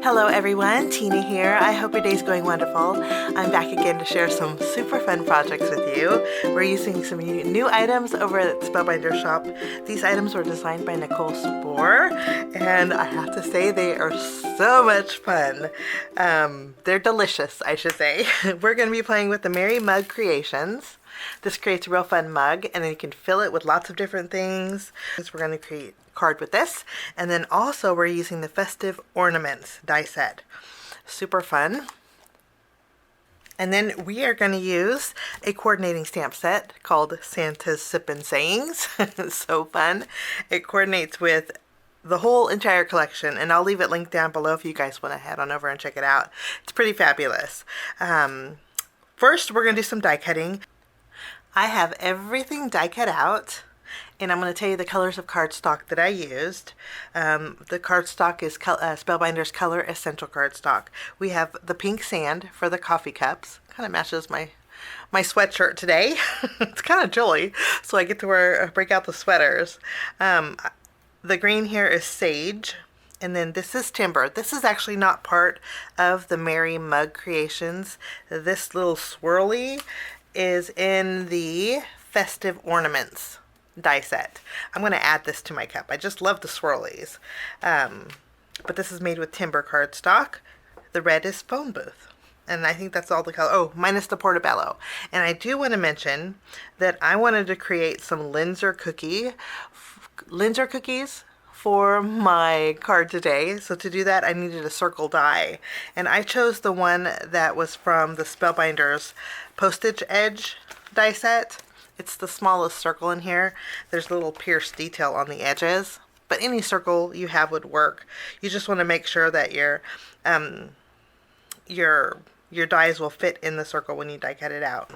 Hello everyone, Tina here. I hope your day's going wonderful. I'm back again to share some super fun projects with you. We're using some new items over at Spellbinders shop. These items were designed by Nicole Spohr, and I have to say they are so much fun. They're delicious, I should say. We're going to be playing with the Merry Mug Creations. This creates a real fun mug, and then you can fill it with lots of different things. We're going to create a card with this, and then also we're using the Festive Ornaments die set. Super fun. And then we are going to use a coordinating stamp set called Santa's SIPPIN Sayings. So fun. It coordinates with the whole entire collection, and I'll leave it linked down below if you guys want to head on over and check it out. It's pretty fabulous. First, we're going to do some die cutting. I have everything die cut out, and I'm going to tell you the colors of cardstock that I used. The cardstock is Spellbinders Color Essential Cardstock. We have the pink sand for the coffee cups. Kind of matches my sweatshirt today. It's kind of chilly, so I get to break out the sweaters. The green here is sage, and then this is timber. This is actually not part of the Merry Mug Creations. This little swirly is in the Festive Ornaments die set. I'm going to add this to my cup. I just love the swirlies. But this is made with timber cardstock. The red is phone booth. And I think that's all the color. Oh, minus the portobello. And I do want to mention that I wanted to create some Linzer cookies for my card today. So to do that, I needed a circle die. And I chose the one that was from the Spellbinders Postage edge die set. It's the smallest circle in here. There's a little pierced detail on the edges, but any circle you have would work. You just want to make sure that your dies will fit in the circle when you die cut it out.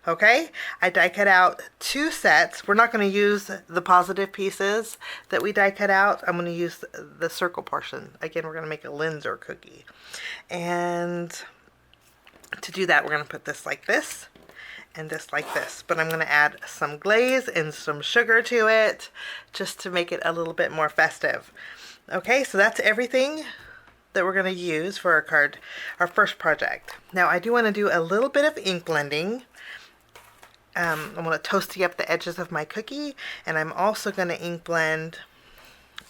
Okay, I die cut out 2 sets. We're not going to use the positive pieces that we die cut out. I'm going to use the circle portion. Again, we're going to make a Linzer cookie. And to do that, we're going to put this like this and this like this. But I'm going to add some glaze and some sugar to it just to make it a little bit more festive. Okay, so that's everything that we're going to use for our card, our first project. Now, I do want to do a little bit of ink blending. I'm going to toasty up the edges of my cookie, and I'm also going to ink blend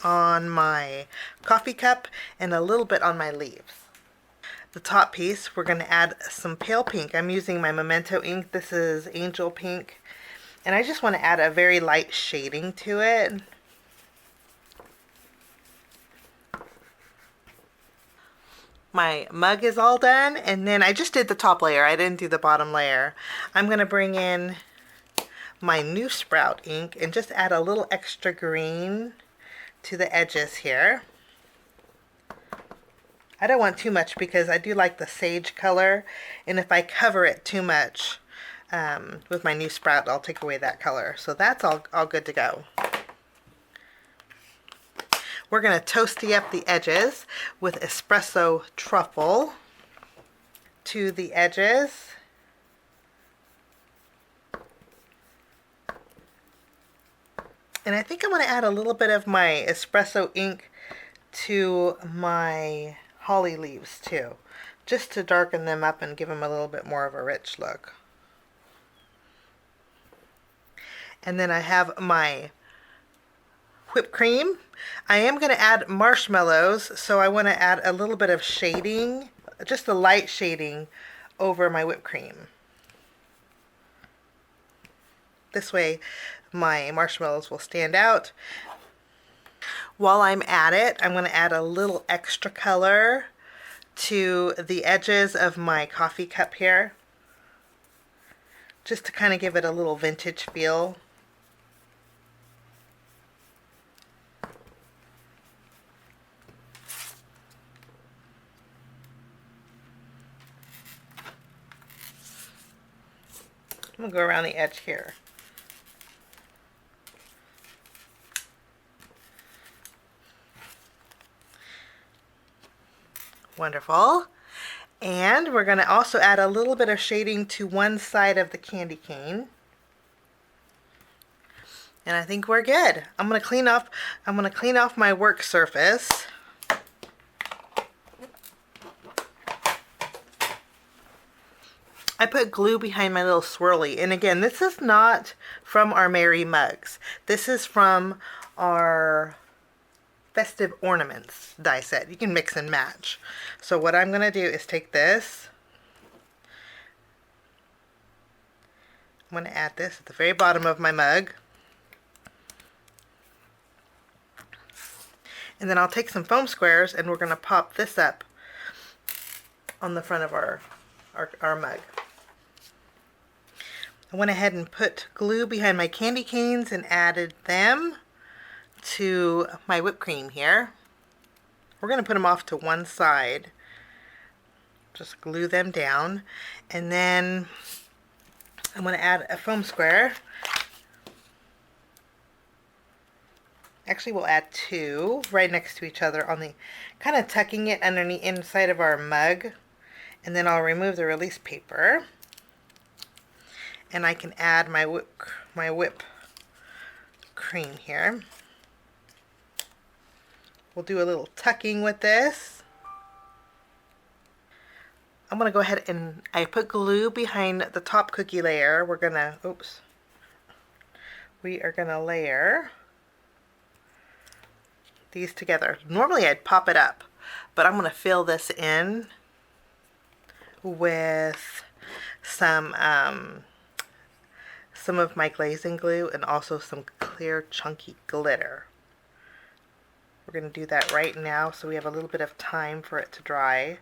on my coffee cup and a little bit on my leaves. The top piece, we're going to add some pale pink. I'm using my Memento ink. This is Angel Pink, and I just want to add a very light shading to it. My mug is all done, and then I just did the top layer. I didn't do the bottom layer. I'm going to bring in my New Sprout ink and just add a little extra green to the edges here. I don't want too much because I do like the sage color, and if I cover it too much with my New Sprout, I'll take away that color. So that's all good to go. We're going to toasty up the edges with espresso truffle to the edges. And I think I'm going to add a little bit of my espresso ink to my holly leaves too, just to darken them up and give them a little bit more of a rich look. And then I have my whipped cream. I am going to add marshmallows, so I want to add a little bit of shading, just a light shading over my whipped cream. This way my marshmallows will stand out. While I'm at it, I'm going to add a little extra color to the edges of my coffee cup here, just to kind of give it a little vintage feel. I'm going to go around the edge here. Wonderful. And we're going to also add a little bit of shading to one side of the candy cane. And I think we're good. I'm going to clean off my work surface. I put glue behind my little swirly. And again, this is not from our Merry mugs. This is from our Festive Ornaments die set. You can mix and match. So what I'm going to do is take this. I'm going to add this at the very bottom of my mug. And then I'll take some foam squares and we're going to pop this up on the front of our mug. I went ahead and put glue behind my candy canes and added them to my whipped cream here. We're going to put them off to one side. Just glue them down. And then I'm going to add a foam square. Actually, we'll add two right next to each other on the, kind of tucking it underneath inside of our mug. And then I'll remove the release paper. And I can add my whip cream here. We'll do a little tucking with this. I'm going to go ahead and I put glue behind the top cookie layer. We are going to layer these together. Normally I'd pop it up, but I'm going to fill this in with some of my glazing glue and also some clear chunky glitter. We're going to do that right now so we have a little bit of time for it to dry.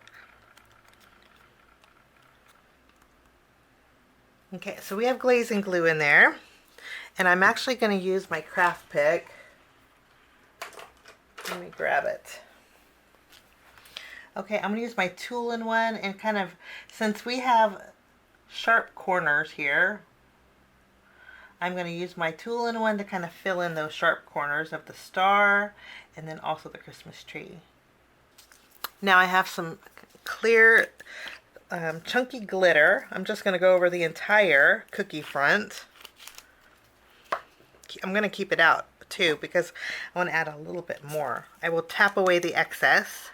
Okay, so we have glazing glue in there, and I'm actually going to use my craft pick. Let me grab it. Okay, I'm going to use my tool-in-one and kind of, since we have sharp corners here, I'm going to use my tool-in-one to kind of fill in those sharp corners of the star and then also the Christmas tree. Now I have some clear chunky glitter. I'm just going to go over the entire cookie front. I'm going to keep it out too because I want to add a little bit more. I will tap away the excess.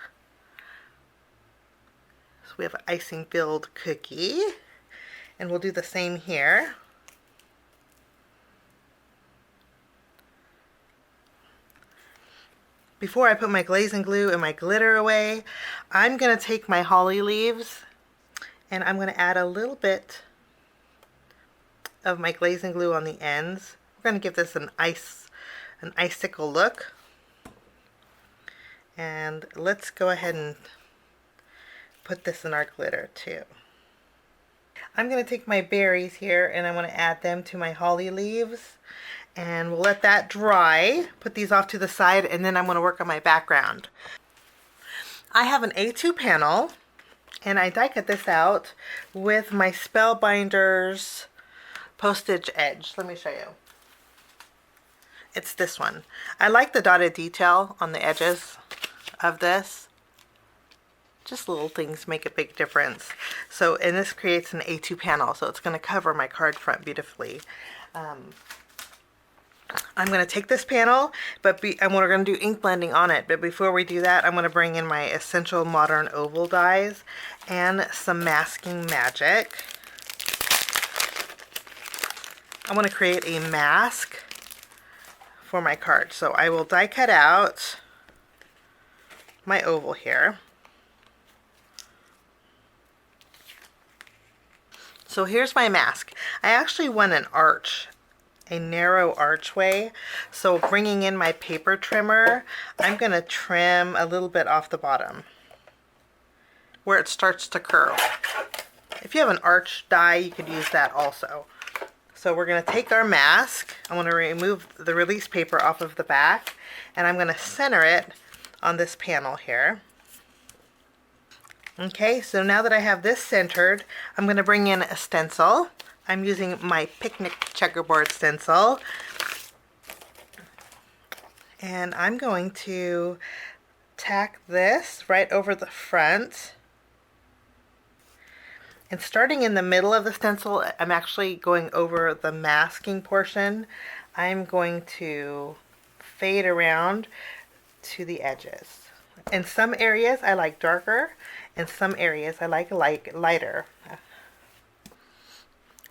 So we have an icing filled cookie, and we'll do the same here. Before I put my glazing glue and my glitter away, I'm going to take my holly leaves and I'm going to add a little bit of my glazing glue on the ends. We're going to give this an icicle look. And let's go ahead and put this in our glitter too. I'm going to take my berries here and I want to add them to my holly leaves. And we'll let that dry. Put these off to the side, and then I'm going to work on my background. I have an A2 panel, and I die cut this out with my Spellbinders postage edge. Let me show you. It's this one. I like the dotted detail on the edges of this. Just little things make a big difference. So, and this creates an A2 panel, so it's going to cover my card front beautifully. I'm going to take this panel, and we're going to do ink blending on it. But before we do that, I'm going to bring in my Essential Modern Oval dies and some Masking Magic. I want to create a mask for my card. So I will die cut out my oval here. So here's my mask. I actually want an arch. A narrow archway. So bringing in my paper trimmer, I'm going to trim a little bit off the bottom where it starts to curl. If you have an arch die, you could use that also. So we're going to take our mask. I want to remove the release paper off of the back, and I'm going to center it on this panel here. Okay, so now that I have this centered, I'm going to bring in a stencil. I'm using my picnic checkerboard stencil, and I'm going to tack this right over the front, and starting in the middle of the stencil, I'm actually going over the masking portion. I'm going to fade around to the edges. In some areas I like darker, in some areas I like lighter.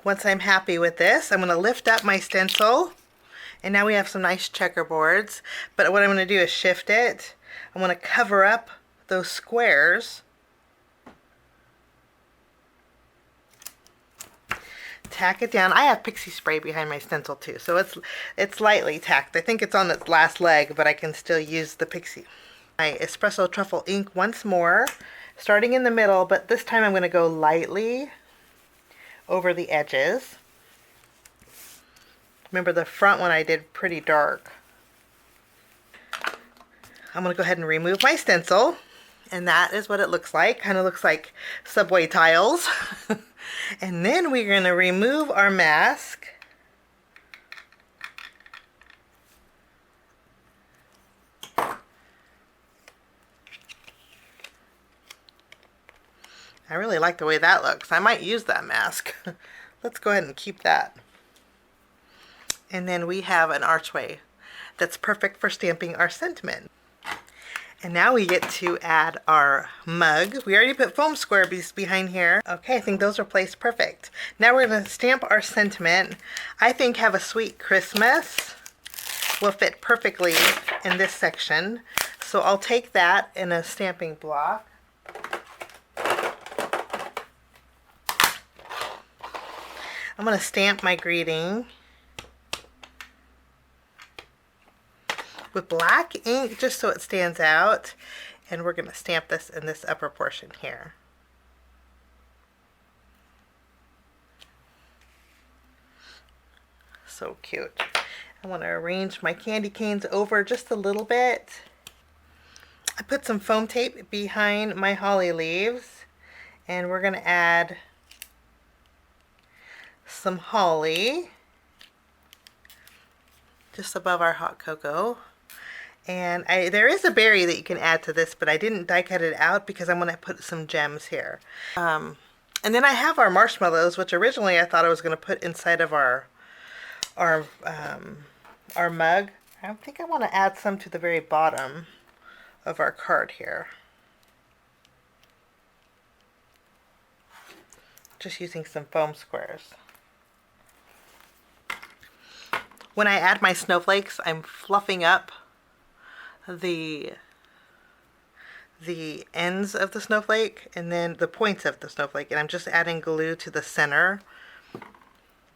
Once I'm happy with this, I'm going to lift up my stencil. And now we have some nice checkerboards. But what I'm going to do is shift it. I'm going to cover up those squares. Tack it down. I have pixie spray behind my stencil too, so it's lightly tacked. I think it's on its last leg, but I can still use the pixie. My espresso truffle ink once more, starting in the middle, but this time I'm going to go lightly over the edges. Remember the front one I did pretty dark. I'm going to go ahead and remove my stencil, and that is what it looks like. Kind of looks like subway tiles. And then we're going to remove our mask. I really like the way that looks. I might use that mask. Let's go ahead and keep that. And then we have an archway that's perfect for stamping our sentiment. And now we get to add our mug. We already put foam squares behind here. Okay, I think those are placed perfect. Now we're going to stamp our sentiment. I think Have a Sweet Christmas will fit perfectly in this section. So I'll take that in a stamping block. I'm going to stamp my greeting with black ink just so it stands out, and we're going to stamp this in this upper portion here. So cute. I want to arrange my candy canes over just a little bit. I put some foam tape behind my holly leaves, and we're going to add some holly just above our hot cocoa. And there is a berry that you can add to this, but I didn't die cut it out because I'm going to put some gems here. And then I have our marshmallows, which originally I thought I was going to put inside of our mug. I think I want to add some to the very bottom of our card here. Just using some foam squares. When I add my snowflakes, I'm fluffing up the ends of the snowflake and then the points of the snowflake, and I'm just adding glue to the center.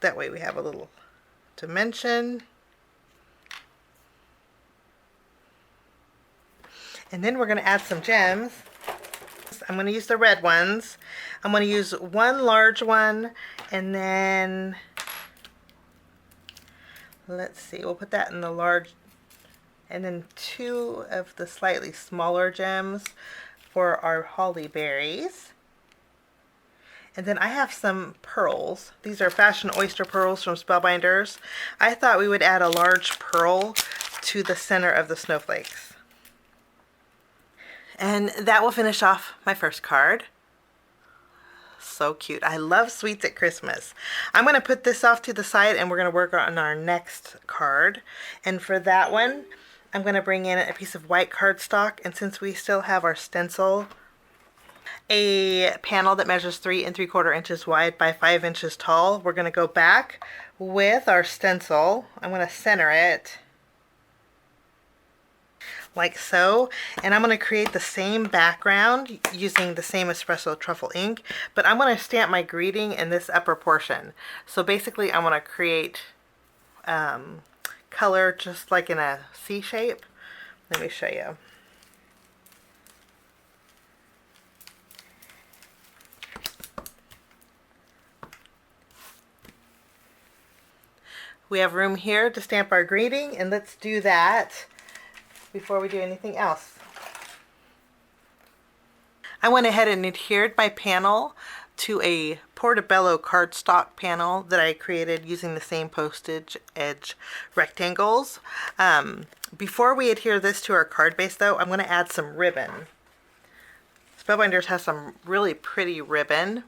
That way we have a little dimension. And then we're going to add some gems. I'm going to use the red ones. I'm going to use one large one, and then let's see, we'll put that in the large, and then two of the slightly smaller gems for our holly berries. And then I have some pearls. These are Fashion Oyster pearls from Spellbinders. I thought we would add a large pearl to the center of the snowflakes. And that will finish off my first card. So cute. I love sweets at Christmas. I'm going to put this off to the side, and we're going to work on our next card. And for that one, I'm going to bring in a piece of white cardstock, and since we still have our stencil, a panel that measures 3 3/4 inches wide by 5 inches tall, we're going to go back with our stencil. I'm going to center it like so, and I'm going to create the same background using the same espresso truffle ink, but I'm going to stamp my greeting in this upper portion. So basically I want to create color just like in a C shape. Let me show you. We have room here to stamp our greeting, and let's do that before we do anything else. I went ahead and adhered my panel to a portobello cardstock panel that I created using the same postage edge rectangles. Before we adhere this to our card base though, I'm going to add some ribbon. Spellbinders has some really pretty ribbon,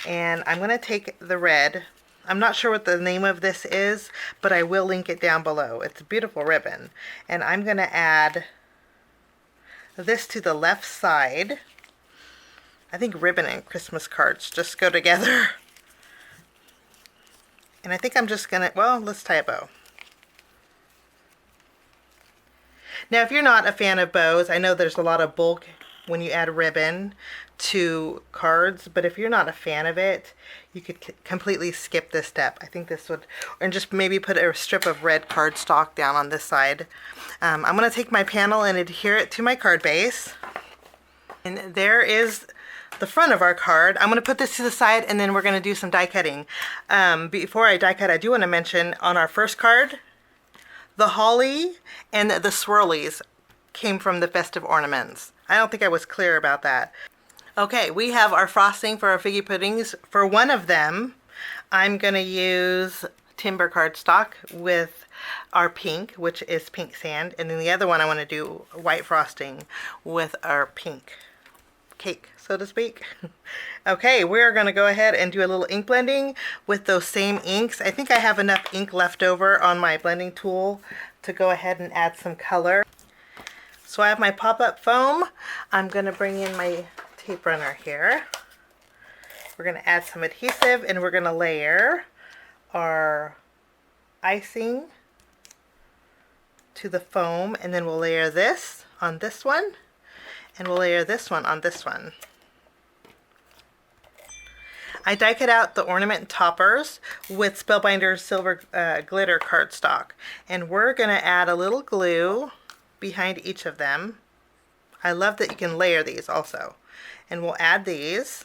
and I'm going to take the red. I'm not sure what the name of this is, but I will link it down below. It's a beautiful ribbon. And I'm going to add this to the left side. I think ribbon and Christmas cards just go together. And I think I'm just gonna, well, let's tie a bow. Now, if you're not a fan of bows, I know there's a lot of bulk when you add ribbon to cards, but if you're not a fan of it, you could completely skip this step. I think this would, and just maybe put a strip of red cardstock down on this side. I'm going to take my panel and adhere it to my card base. And there is the front of our card. I'm going to put this to the side, and then we're going to do some die cutting. Before I die cut, I do want to mention on our first card, the holly and the swirlies came from the Festive Ornaments. I don't think I was clear about that. Okay, we have our frosting for our figgy puddings. For one of them, I'm going to use timber cardstock with our pink, which is pink sand. And then the other one I want to do white frosting with our pink cake, so to speak. Okay, we're going to go ahead and do a little ink blending with those same inks. I think I have enough ink left over on my blending tool to go ahead and add some color. So I have my pop-up foam. I'm going to bring in my tape runner here. We're going to add some adhesive, and we're going to layer our icing to the foam, and then we'll layer this on this one, and we'll layer this one on this one. I die cut out the ornament toppers with Spellbinders silver glitter cardstock, and we're going to add a little glue behind each of them. I love that you can layer these also. And we'll add these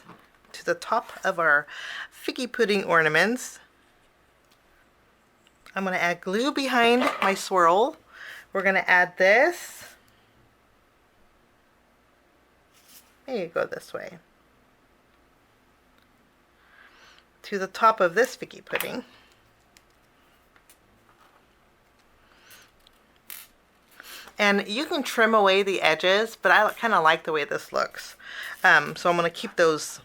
to the top of our figgy pudding ornaments. I'm going to add glue behind my swirl. We're going to add this. Maybe go this way. To the top of this figgy pudding. And you can trim away the edges, but I kind of like the way this looks. So I'm going to keep those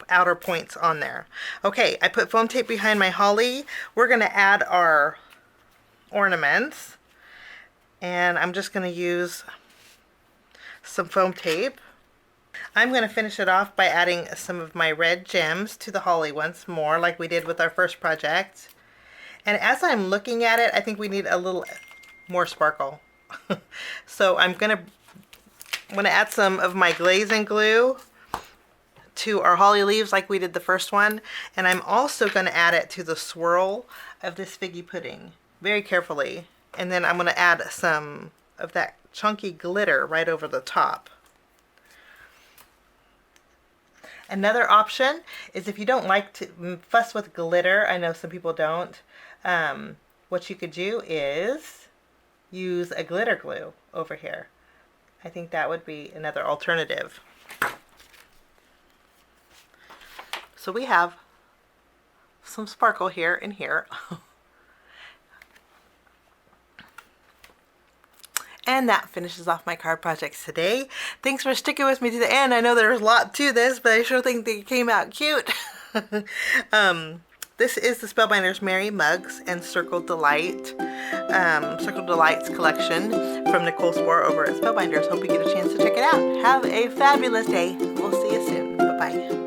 outer points on there. Okay, I put foam tape behind my holly. We're going to add our ornaments. And I'm just going to use some foam tape. I'm going to finish it off by adding some of my red gems to the holly once more, like we did with our first project. And as I'm looking at it, I think we need a little more sparkle. So I'm going to add some of my glazing glue to our holly leaves like we did the first one, and I'm also going to add it to the swirl of this figgy pudding very carefully, and then I'm going to add some of that chunky glitter right over the top. Another option is if you don't like to fuss with glitter, I know some people don't, what you could do is use a glitter glue over here. I think that would be another alternative. So we have some sparkle here and here. And that finishes off my card projects today. Thanks for sticking with me to the end. I know there's a lot to this, but I sure think they came out cute. This is the Spellbinders Merry Mugs and Circle Delights collection from Nicole Spohr over at Spellbinders. Hope you get a chance to check it out. Have a fabulous day. We'll see you soon. Bye-bye.